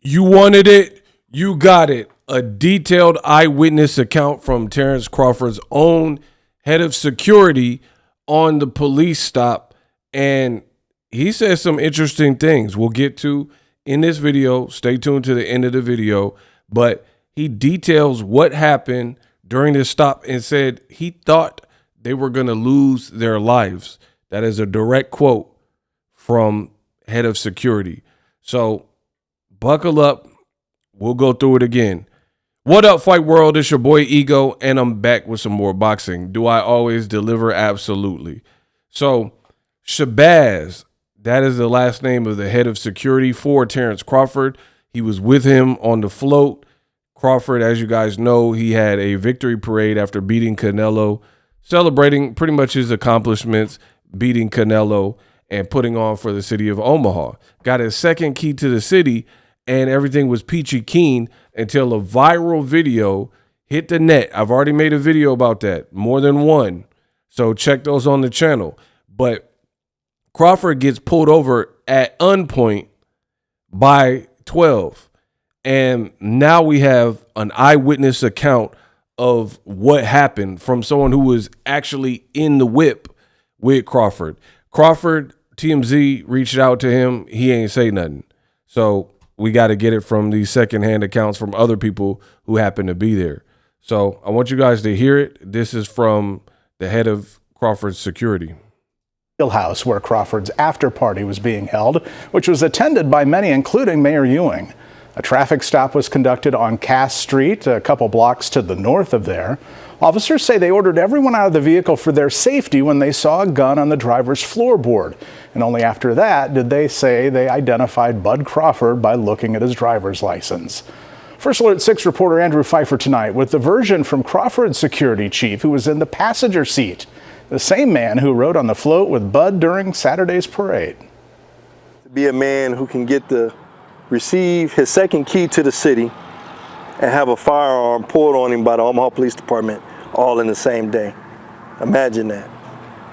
You wanted it, you got it. A detailed eyewitness account from Terence Crawford's own head of security on the police stop. And he says some interesting things we'll get to in this video. Stay tuned to the end of the video. But he details what happened during this stop and said he thought they were going to lose their lives. That is a direct quote from head of security. So buckle up. We'll go through it again. What up, Fight World? It's your boy Ego, and I'm back with some more boxing. Do I always deliver? Absolutely. So Shabazz, that is the last name of the head of security for Terence Crawford. He was with him on the float. Crawford, as you guys know, he had a victory parade after beating Canelo, celebrating pretty much his accomplishments, beating Canelo and putting on for the city of Omaha. Got his second key to the city, and everything was peachy keen until a viral video hit the net. I've already made a video about that, more than one. So check those on the channel. But Crawford gets pulled over at gunpoint by 12. And now we have an eyewitness account of what happened from someone who was actually in the whip with Crawford. Crawford, TMZ reached out to him. He ain't say nothing. So we got to get it from these secondhand accounts from other people who happen to be there. So I want you guys to hear it. This is from the head of Crawford's security. House where Crawford's after party was being held, which was attended by many, including Mayor Ewing. A traffic stop was conducted on Cass Street, a couple blocks to the north of there. Officers say they ordered everyone out of the vehicle for their safety when they saw a gun on the driver's floorboard. And only after that did they say they identified Bud Crawford by looking at his driver's license. First Alert 6 reporter Andrew Pfeiffer tonight with the version from Crawford's security chief who was in the passenger seat, the same man who rode on the float with Bud during Saturday's parade. To be a man who can get to receive his second key to the city and have a firearm pulled on him by the Omaha Police Department all in the same day. Imagine that.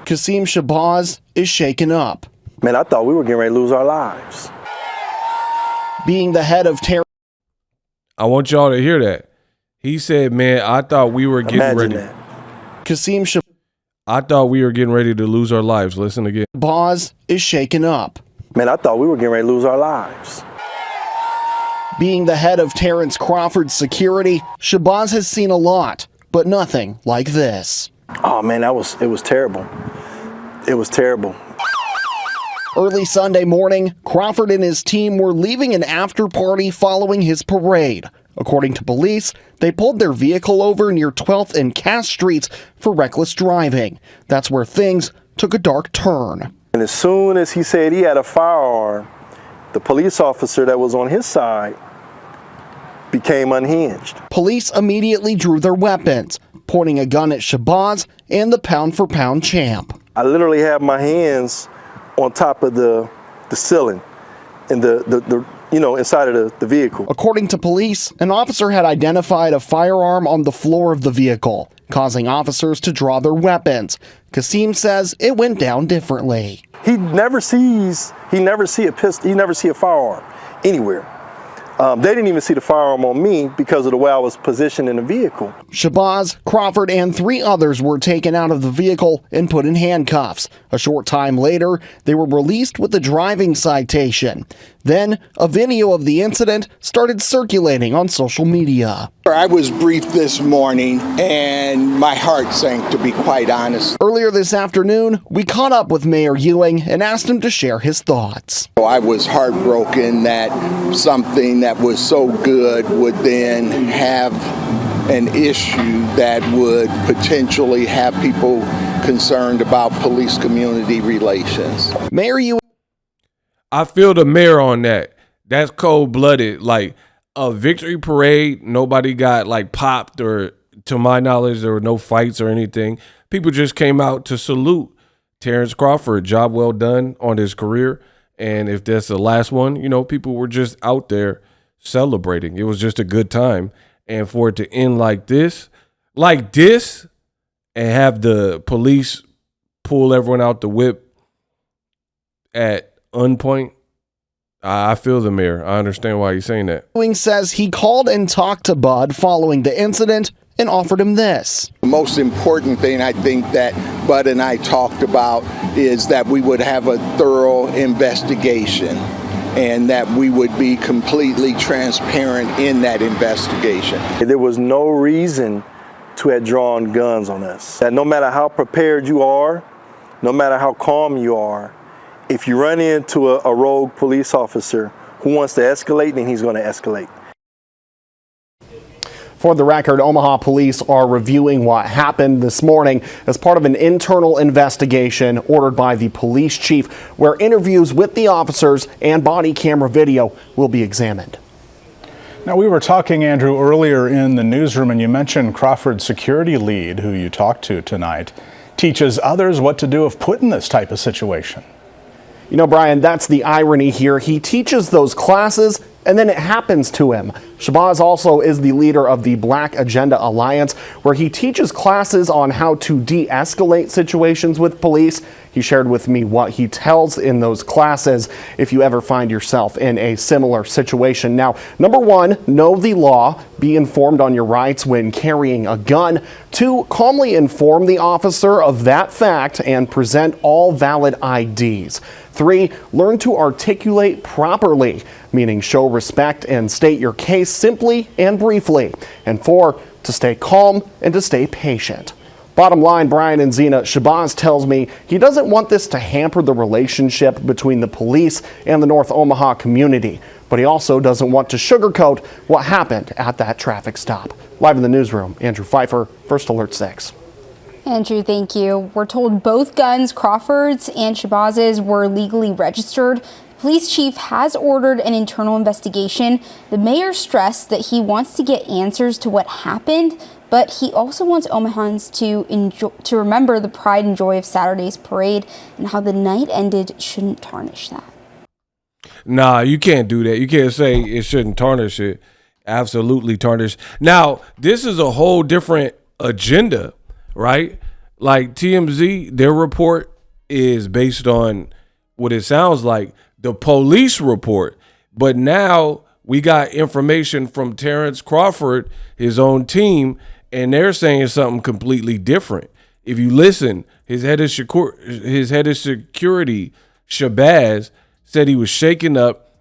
Kasim Shabazz is shaken up. Man, I thought we were getting ready to lose our lives. Being the head of Terence. I want y'all to hear that. He said, man, I thought we were getting ready. That. Kasim Shabazz. I thought we were getting ready to lose our lives. Listen again. Shabazz is shaken up. Man, I thought we were getting ready to lose our lives. Being the head of Terence Crawford's security, Shabazz has seen a lot, but nothing like this. Oh man, it was terrible. It was terrible. Early Sunday morning, Crawford and his team were leaving an after party following his parade. According to police, they pulled their vehicle over near 12th and Cass Streets for reckless driving. That's where things took a dark turn. And as soon as he said he had a firearm, the police officer that was on his side became unhinged. Police immediately drew their weapons, pointing a gun at Shabazz and the pound-for-pound champ. I literally had my hands on top of the ceiling and the inside of the vehicle. According to police, an officer had identified a firearm on the floor of the vehicle, causing officers to draw their weapons. Kasim says it went down differently. He never see a pistol, he never see a firearm anywhere. They didn't even see the firearm on me because of the way I was positioned in the vehicle. Shabazz, Crawford, and 3 others were taken out of the vehicle and put in handcuffs. A short time later, they were released with a driving citation. Then, a video of the incident started circulating on social media. I was briefed this morning, and my heart sank, to be quite honest. Earlier this afternoon, we caught up with Mayor Ewing and asked him to share his thoughts. I was heartbroken that something that was so good would then have an issue that would potentially have people concerned about police-community relations. Mayor Ewing. I feel the mayor on that. That's cold-blooded. Like a victory parade, nobody got like popped, or to my knowledge, there were no fights or anything. People just came out to salute Terence Crawford. Job well done on his career. And if that's the last one, people were just out there celebrating. It was just a good time. And for it to end like this, and have the police pull everyone out the whip at gunpoint, I feel the mayor. I understand why he's saying that. Ewing says he called and talked to Bud following the incident and offered him this. The most important thing I think that Bud and I talked about is that we would have a thorough investigation and that we would be completely transparent in that investigation. There was no reason to have drawn guns on us. That no matter how prepared you are, no matter how calm you are, if you run into a rogue police officer who wants to escalate, then he's going to escalate. For the record, Omaha police are reviewing what happened this morning as part of an internal investigation ordered by the police chief, where interviews with the officers and body camera video will be examined. Now, we were talking, Andrew, earlier in the newsroom, and you mentioned Crawford's security lead, who you talked to tonight, teaches others what to do if put in this type of situation. You know, Brian, that's the irony here. He teaches those classes and then it happens to him. Shabazz also is the leader of the Black Agenda Alliance, where he teaches classes on how to de-escalate situations with police. He shared with me what he tells in those classes if you ever find yourself in a similar situation. Now, number one, know the law. Be informed on your rights when carrying a gun. 2, calmly inform the officer of that fact and present all valid IDs. 3, learn to articulate properly, meaning show respect and state your case simply and briefly. And 4, to stay calm and to stay patient. Bottom line, Brian and Zena, Shabazz tells me he doesn't want this to hamper the relationship between the police and the North Omaha community, but he also doesn't want to sugarcoat what happened at that traffic stop. Live in the newsroom, Andrew Pfeiffer, First Alert 6. Andrew, thank you. We're told both guns, Crawford's and Shabazz's, were legally registered. The police chief has ordered an internal investigation. The mayor stressed that he wants to get answers to what happened, but he also wants Omahans to remember the pride and joy of Saturday's parade and how the night ended shouldn't tarnish that. Nah, you can't do that. You can't say it shouldn't tarnish it. Absolutely tarnish. Now, this is a whole different agenda, right? Like TMZ, their report is based on what it sounds like the police report. But now we got information from Terence Crawford, his own team, and they're saying something completely different. If you listen, his head of security, Shabazz, said he was shaken up.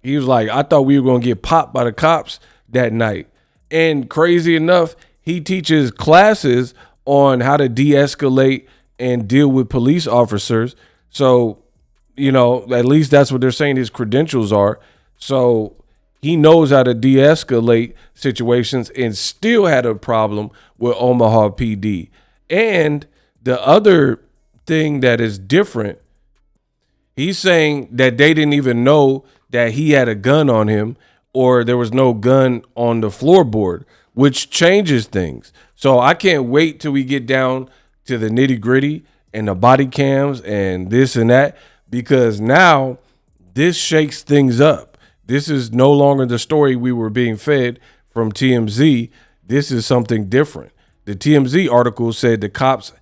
He was like, I thought we were going to get popped by the cops that night. And crazy enough, he teaches classes on how to de-escalate and deal with police officers. So, you know, at least that's what they're saying his credentials are. So he knows how to de-escalate situations and still had a problem with Omaha PD. And the other thing that is different, he's saying that they didn't even know that he had a gun on him or there was no gun on the floorboard, which changes things. So I can't wait till we get down to the nitty gritty and the body cams and this and that, because now this shakes things up. This is no longer the story we were being fed from TMZ. This is something different. The TMZ article said the cops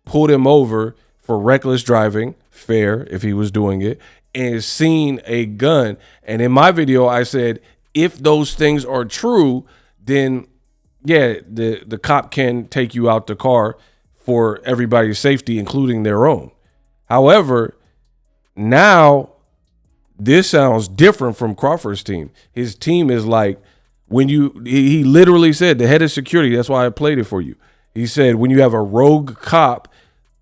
pulled him over for reckless driving, fair if he was doing it, and seen a gun. And in my video, I said, if those things are true, then yeah, the cop can take you out the car for everybody's safety, including their own. However, now this sounds different from Crawford's team. His team is like, he literally said, the head of security, that's why I played it for you. He said, when you have a rogue cop,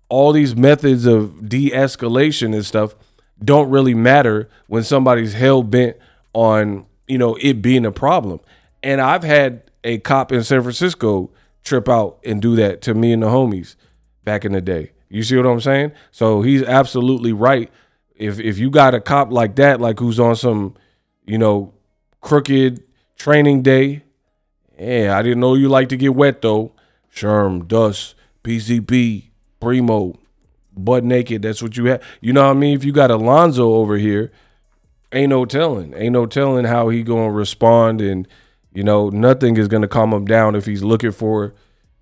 all these methods of de-escalation and stuff don't really matter when somebody's hell-bent on, you know, it being a problem. And I've had a cop in San Francisco trip out and do that to me and the homies back in the day. You see what I'm saying? So he's absolutely right. If you got a cop like that, like who's on some, you know, crooked training day, yeah, I didn't know you like to get wet though. Sherm, Dust, PCP, Primo, butt naked. That's what you have. You know what I mean? If you got Alonzo over here, ain't no telling how he gonna respond, and you know nothing is gonna calm him down if he's looking for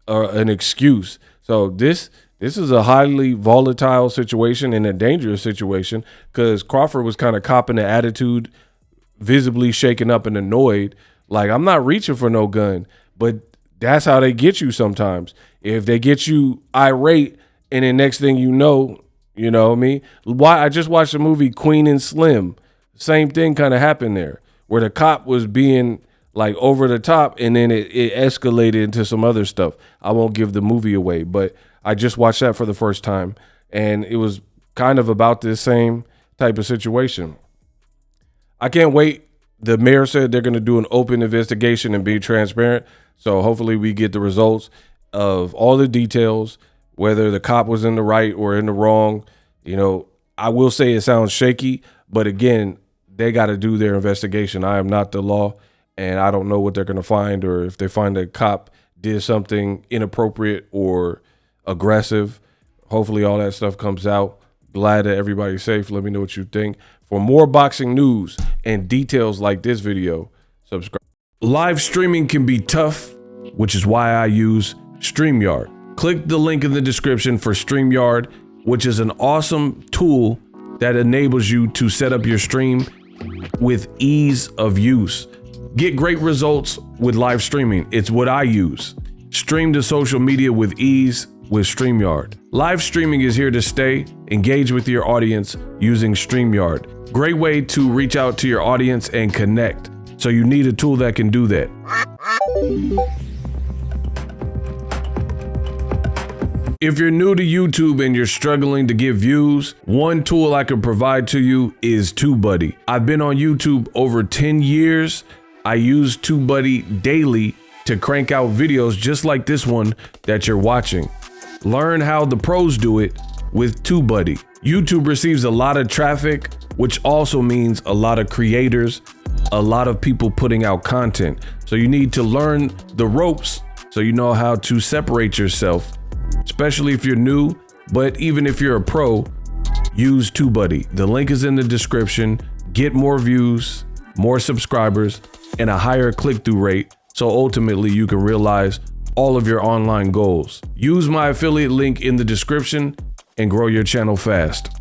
an excuse. So this is a highly volatile situation and a dangerous situation, because Crawford was kind of copping the attitude visibly shaken up and annoyed. Like, I'm not reaching for no gun, but that's how they get you sometimes. If they get you irate and then next thing you know what I mean? Why I just watched the movie Queen and Slim. Same thing kind of happened there, where the cop was being like over the top and then it escalated into some other stuff. I won't give the movie away, but I just watched that for the first time and it was kind of about this same type of situation. I can't wait. The mayor said they're going to do an open investigation and be transparent. So hopefully we get the results of all the details, whether the cop was in the right or in the wrong. You know, I will say it sounds shaky, but again, they got to do their investigation. I am not the law, and I don't know what they're going to find, or if they find a cop did something inappropriate or aggressive. Hopefully all that stuff comes out. Glad that everybody's safe. Let me know what you think. For more boxing news and details like this video, subscribe. Live streaming can be tough, which is why I use StreamYard. Click the link in the description for StreamYard, which is an awesome tool that enables you to set up your stream with ease of use. Get great results with live streaming. It's what I use. Stream to social media with ease with StreamYard. Live streaming is here to stay. Engage with your audience using StreamYard. Great way to reach out to your audience and connect. So you need a tool that can do that. If you're new to YouTube and you're struggling to get views, one tool I can provide to you is TubeBuddy. I've been on YouTube over 10 years. I use TubeBuddy daily to crank out videos just like this one that you're watching. Learn how the pros do it with TubeBuddy. YouTube receives a lot of traffic, which also means a lot of creators, a lot of people putting out content. So you need to learn the ropes so you know how to separate yourself, especially if you're new, but even if you're a pro, use TubeBuddy. The link is in the description. Get more views, more subscribers, and a higher click-through rate, so ultimately you can realize all of your online goals. Use my affiliate link in the description and grow your channel fast.